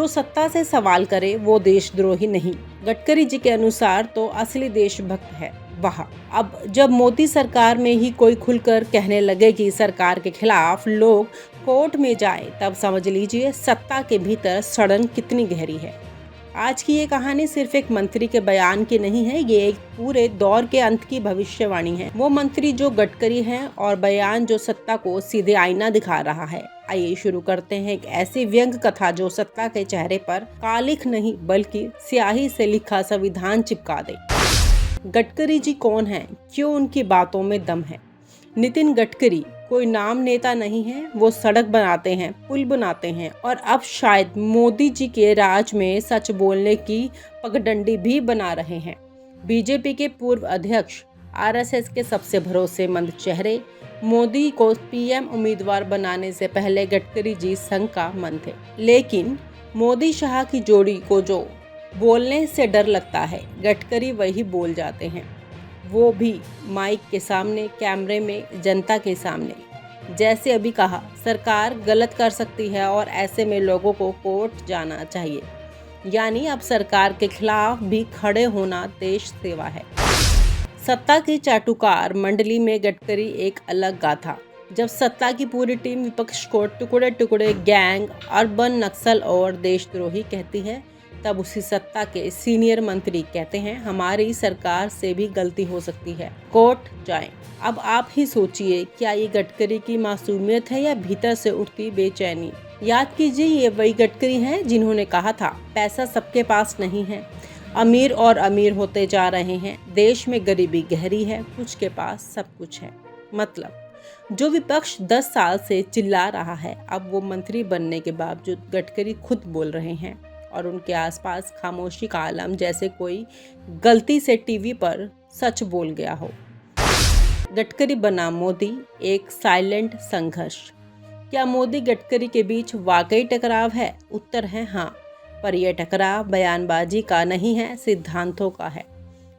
जो सत्ता से सवाल करे वो देशद्रोही नहीं। गडकरी जी के अनुसार तो असली देशभक्त है वह। अब जब मोदी सरकार में ही कोई खुलकर कहने लगे कि सरकार के खिलाफ लोग कोर्ट में जाएं, तब समझ लीजिए सत्ता के भीतर सड़न कितनी गहरी है। आज की ये कहानी सिर्फ एक मंत्री के बयान की नहीं है, ये एक पूरे दौर के अंत की भविष्यवाणी है। वो मंत्री जो गडकरी हैं और बयान जो सत्ता को सीधे आईना दिखा रहा है। आइए शुरू करते हैं एक ऐसी व्यंग कथा जो सत्ता के चेहरे पर कालिख नहीं बल्कि स्याही से लिखा संविधान चिपका दे। गडकरी जी कौन हैं? क्यों उनकी बातों में दम है? नितिन गडकरी कोई नाम नेता नहीं है, वो सड़क बनाते हैं, पुल बनाते हैं और अब शायद मोदी जी के राज में सच बोलने की पगडंडी भी बना रहे हैं। बीजेपी के पूर्व अध्यक्ष, आरएसएस के सबसे भरोसेमंद चेहरे, मोदी को पीएम उम्मीदवार बनाने से पहले गडकरी जी संग का मन थे। लेकिन मोदी शाह की जोड़ी को जो बोलने से डर लगता है, गडकरी वही बोल जाते हैं, वो भी माइक के सामने, कैमरे में, जनता के सामने। जैसे अभी कहा, सरकार गलत कर सकती है और ऐसे में लोगों को कोर्ट जाना चाहिए। यानी अब सरकार के खिलाफ भी खड़े होना देश सेवा है। सत्ता की चाटुकार मंडली में गडकरी एक अलग गाथा। जब सत्ता की पूरी टीम विपक्ष को टुकड़े टुकड़े गैंग, अर्बन नक्सल और देशद्रोही कहती है, तब उसी सत्ता के सीनियर मंत्री कहते हैं हमारी सरकार से भी गलती हो सकती है, कोर्ट जाएं। अब आप ही सोचिए, क्या ये गडकरी की मासूमियत है या भीतर से उठती बेचैनी? याद कीजिए, ये वही गडकरी हैं जिन्होंने कहा था पैसा सबके पास नहीं है, अमीर और अमीर होते जा रहे हैं, देश में गरीबी गहरी है, कुछ के पास सब कुछ है। मतलब जो विपक्ष 10 साल से चिल्ला रहा है, अब वो मंत्री बनने के बावजूद गडकरी खुद बोल रहे हैं और उनके आसपास खामोशी का आलम, जैसे कोई गलती से टीवी पर सच बोल गया हो। गडकरी बना मोदी, एक साइलेंट संघर्ष। क्या मोदी गडकरी के बीच वाकई टकराव है? उत्तर है हाँ, पर यह टकराव बयानबाजी का नहीं है, सिद्धांतों का है।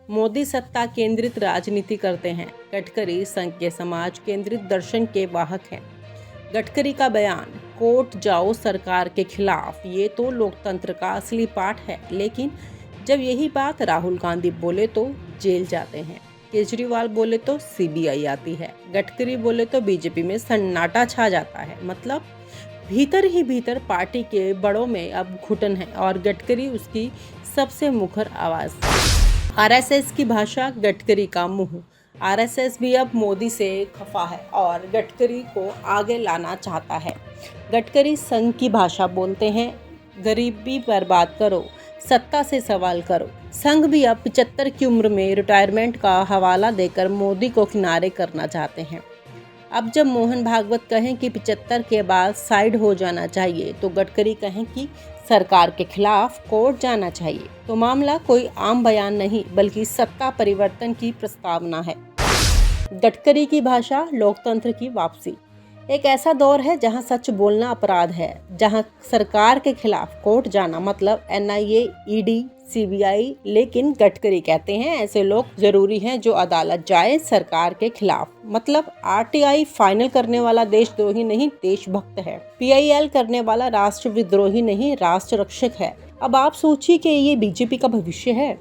मोदी सत्ता केंद्रित राजनीति करते हैं, गडकरी संघ के समाज केंद्रित दर्शन के वाहक हैं। गडकरी का बयान कोर्ट जाओ सरकार के खिलाफ, ये तो लोकतंत्र का असली पाठ है। लेकिन जब यही बात राहुल गांधी बोले तो जेल जाते हैं, केजरीवाल बोले तो सीबीआई आती है, गडकरी बोले तो बीजेपी में सन्नाटा छा जाता है। मतलब भीतर ही भीतर पार्टी के बड़ों में अब घुटन है और गडकरी उसकी सबसे मुखर आवाज। आरएसएस की भाषा, गडकरी का मुंह। आरएसएस भी अब मोदी से खफा है और गडकरी को आगे लाना चाहता है। गडकरी संघ की भाषा बोलते हैं, गरीबी बर्बाद करो, सत्ता से सवाल करो। संघ भी अब 75 की उम्र में रिटायरमेंट का हवाला देकर मोदी को किनारे करना चाहते हैं। अब जब मोहन भागवत कहें कि 75 के बाद साइड हो जाना चाहिए, तो गडकरी कहें कि सरकार के खिलाफ कोर्ट जाना चाहिए, तो मामला कोई आम बयान नहीं बल्कि सत्ता परिवर्तन की प्रस्तावना है। गडकरी की भाषा, लोकतंत्र की वापसी। एक ऐसा दौर है जहां सच बोलना अपराध है, जहां सरकार के खिलाफ कोर्ट जाना मतलब एनआईए, ईडी, सीबीआई। लेकिन गडकरी कहते हैं ऐसे लोग जरूरी हैं जो अदालत जाए सरकार के खिलाफ। मतलब आरटीआई फाइनल करने वाला देशद्रोही नहीं, देशभक्त है। पीआईएल करने वाला राष्ट्र विद्रोही नहीं, राष्ट्र रक्षक है। अब आप सोचिए कि ये बीजेपी का भविष्य है।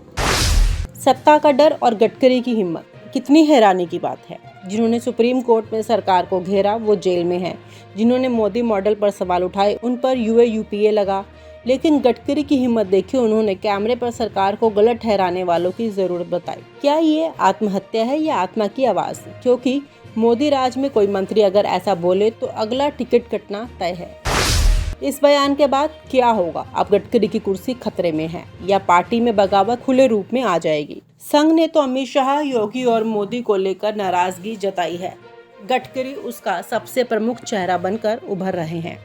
सत्ता का डर और गडकरी की हिम्मत, कितनी हैरानी की बात है। जिन्होंने सुप्रीम कोर्ट में सरकार को घेरा वो जेल में हैं। जिन्होंने मोदी मॉडल पर सवाल उठाए उन पर यूएपीए लगा। लेकिन गडकरी की हिम्मत देखिए, उन्होंने कैमरे पर सरकार को गलत ठहराने वालों की जरूरत बताई। क्या ये आत्महत्या है या आत्मा की आवाज? क्योंकि मोदी राज में कोई मंत्री अगर ऐसा बोले तो अगला टिकट कटना तय है। इस बयान के बाद क्या होगा? अब गडकरी की कुर्सी खतरे में है या पार्टी में बगावत खुले रूप में आ जाएगी? संघ ने तो अमित शाह, योगी और मोदी को लेकर नाराजगी जताई है। गडकरी उसका सबसे प्रमुख चेहरा बनकर उभर रहे हैं।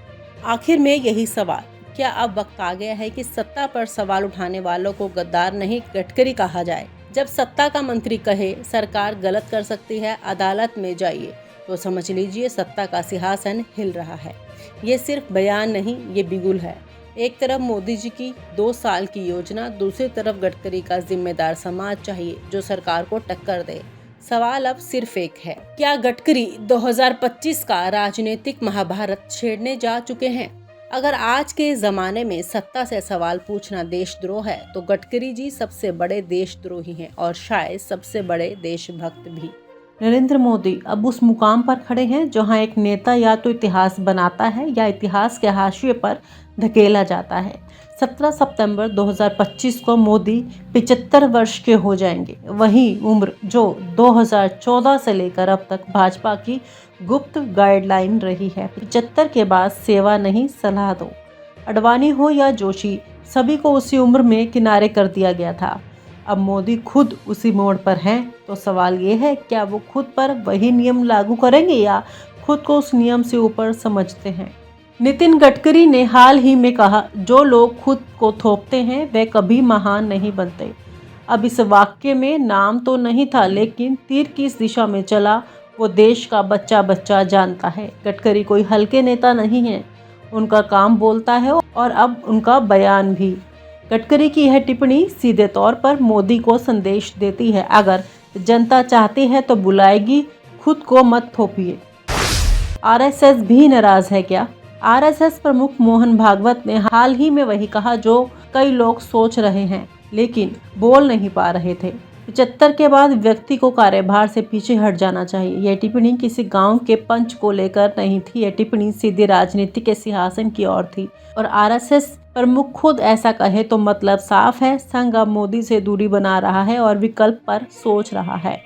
आखिर में यही सवाल, क्या अब वक्त आ गया है कि सत्ता पर सवाल उठाने वालों को गद्दार नहीं गडकरी कहा जाए? जब सत्ता का मंत्री कहे सरकार गलत कर सकती है, अदालत में जाइए, तो समझ लीजिए सत्ता का सिंहासन हिल रहा है। ये सिर्फ बयान नहीं, ये बिगुल है। एक तरफ मोदी जी की 2 साल की योजना, दूसरी तरफ गडकरी का जिम्मेदार समाज चाहिए जो सरकार को टक्कर दे। सवाल अब सिर्फ एक है, क्या गडकरी 2025 का राजनीतिक महाभारत छेड़ने जा चुके हैं? अगर आज के ज़माने में सत्ता से सवाल पूछना देशद्रोह है तो गडकरी जी सबसे बड़े देशद्रोही हैं और शायद सबसे बड़े देशभक्त भी। नरेंद्र मोदी अब उस मुकाम पर खड़े हैं जहां एक नेता या तो इतिहास बनाता है या इतिहास के हाशिए पर धकेला जाता है। 17 सितंबर 2025 को मोदी 75 वर्ष के हो जाएंगे। वही उम्र जो 2014 से लेकर अब तक भाजपा की गुप्त गाइडलाइन रही है। 75 के बाद सेवा नहीं, सलाह दो। अडवाणी हो या जोशी, सभी को उसी उम्र में किनारे कर दिया गया था। अब मोदी खुद उसी मोड़ पर हैं, तो सवाल ये है, क्या वो खुद पर वही नियम लागू करेंगे या खुद को उस नियम से ऊपर समझते हैं। नितिन गडकरी ने हाल ही में कहा, जो लोग खुद को थोपते हैं वे कभी महान नहीं बनते। अब इस वाक्य में नाम तो नहीं था, लेकिन तीर किस दिशा में चला वो देश का बच्चा बच्चा जानता है। गडकरी कोई हल्के नेता नहीं है, उनका काम बोलता है और अब उनका बयान भी। गडकरी की यह टिप्पणी सीधे तौर पर मोदी को संदेश देती है, अगर जनता चाहती है तो बुलाएगी, खुद को मत थोपिए। आरएसएस भी नाराज है क्या? आरएसएस प्रमुख मोहन भागवत ने हाल ही में वही कहा जो कई लोग सोच रहे हैं लेकिन बोल नहीं पा रहे थे। 75 के बाद व्यक्ति को कार्यभार से पीछे हट जाना चाहिए। यह टिप्पणी किसी गांव के पंच को लेकर नहीं थी, यह टिप्पणी सीधे राजनीति के सिंहासन की ओर थी। और आरएसएस प्रमुख खुद ऐसा कहे तो मतलब साफ है, संघ अब मोदी से दूरी बना रहा है और विकल्प पर सोच रहा है।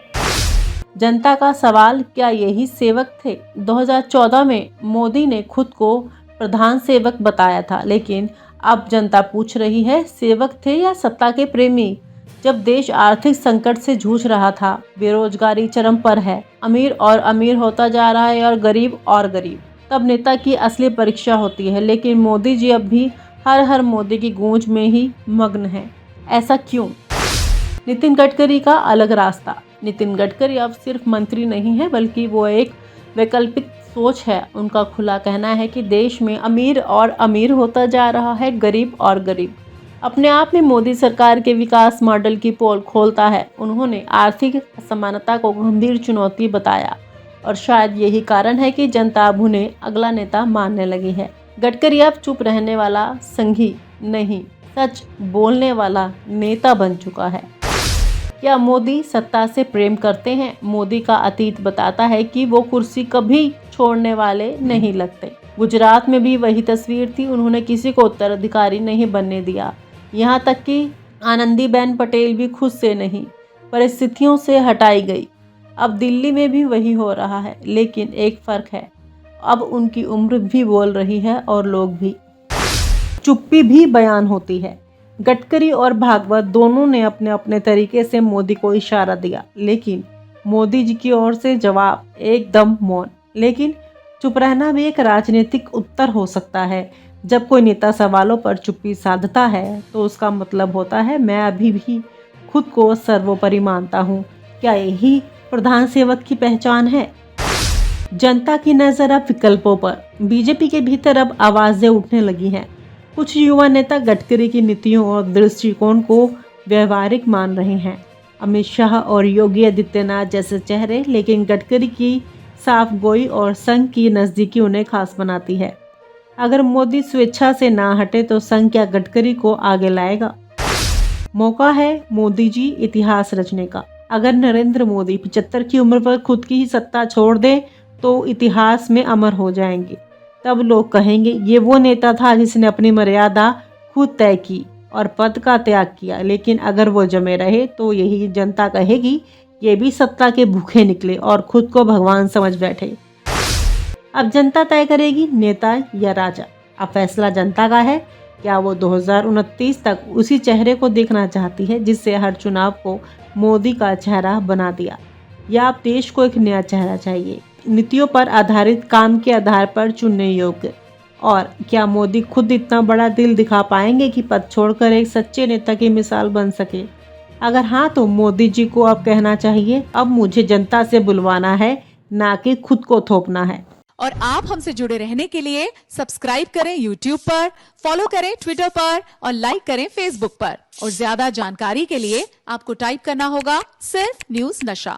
जनता का सवाल, क्या यही सेवक थे? 2014 में मोदी ने खुद को प्रधान सेवक बताया था, लेकिन अब जनता पूछ रही है, सेवक थे या सत्ता के प्रेमी? जब देश आर्थिक संकट से जूझ रहा था, बेरोजगारी चरम पर है, अमीर और अमीर होता जा रहा है और गरीब, तब नेता की असली परीक्षा होती है। लेकिन मोदी जी अब भी हर हर मोदी की गूंज में ही मग्न है। ऐसा क्यों? नितिन गडकरी का अलग रास्ता। नितिन गडकरी अब सिर्फ मंत्री नहीं है, बल्कि वो एक वैकल्पिक सोच है। उनका खुला कहना है कि देश में अमीर और अमीर होता जा रहा है, गरीब और गरीब। अपने आप में मोदी सरकार के विकास मॉडल की पोल खोलता है। उन्होंने आर्थिक असमानता को गंभीर चुनौती बताया और शायद यही कारण है कि जनता अब उन्हें अगला नेता मानने लगी है। गडकरी अब चुप रहने वाला संघी नहीं, सच बोलने वाला नेता बन चुका है। क्या मोदी सत्ता से प्रेम करते हैं? मोदी का अतीत बताता है कि वो कुर्सी कभी छोड़ने वाले नहीं लगते। गुजरात में भी वही तस्वीर थी, उन्होंने किसी को उत्तराधिकारी नहीं बनने दिया। यहाँ तक कि आनंदीबेन पटेल भी खुद से नहीं, परिस्थितियों से हटाई गई। अब दिल्ली में भी वही हो रहा है, लेकिन एक फर्क है, अब उनकी उम्र भी बोल रही है और लोग भी। चुप्पी भी बयान होती है। गडकरी और भागवत दोनों ने अपने अपने तरीके से मोदी को इशारा दिया, लेकिन मोदी जी की ओर से जवाब एकदम मौन। लेकिन चुप रहना भी एक राजनीतिक उत्तर हो सकता है। जब कोई नेता सवालों पर चुप्पी साधता है तो उसका मतलब होता है, मैं अभी भी खुद को सर्वोपरि मानता हूँ। क्या यही प्रधान सेवक की पहचान है? जनता की नजर अब विकल्पों पर। बीजेपी के भीतर अब आवाजें उठने लगी हैं। कुछ युवा नेता गडकरी की नीतियों और दृष्टिकोण को व्यवहारिक मान रहे हैं, अमित शाह और योगी आदित्यनाथ जैसे चेहरे। लेकिन गडकरी की साफ गोई और संघ की नजदीकी उन्हें खास बनाती है। अगर मोदी स्वेच्छा से ना हटे तो संघ क्या गडकरी को आगे लाएगा? मौका है मोदी जी इतिहास रचने का। अगर नरेंद्र मोदी 75 की उम्र पर खुद की ही सत्ता छोड़ दे तो इतिहास में अमर हो जाएंगे। तब लोग कहेंगे, ये वो नेता था जिसने अपनी मर्यादा खुद तय की और पद का त्याग किया। लेकिन अगर वो जमे रहे तो यही जनता कहेगी, ये भी सत्ता के भूखे निकले और खुद को भगवान समझ बैठे। अब जनता तय करेगी, नेता या राजा। अब फैसला जनता का है। क्या वो 2029 तक उसी चेहरे को देखना चाहती है जिससे हर चुनाव को मोदी का चेहरा बना दिया, या अब देश को एक नया चेहरा चाहिए, नीतियों पर आधारित, काम के आधार पर चुनने योग्य? और क्या मोदी खुद इतना बड़ा दिल दिखा पाएंगे कि पद छोड़कर एक सच्चे नेता की मिसाल बन सके? अगर हाँ, तो मोदी जी को अब कहना चाहिए, अब मुझे जनता से बुलवाना है, ना कि खुद को थोपना है। और आप हमसे जुड़े रहने के लिए सब्सक्राइब करें YouTube पर, फॉलो करें Twitter पर और लाइक करें Facebook पर। और ज्यादा जानकारी के लिए आपको टाइप करना होगा सिर्फ न्यूज़ नशा।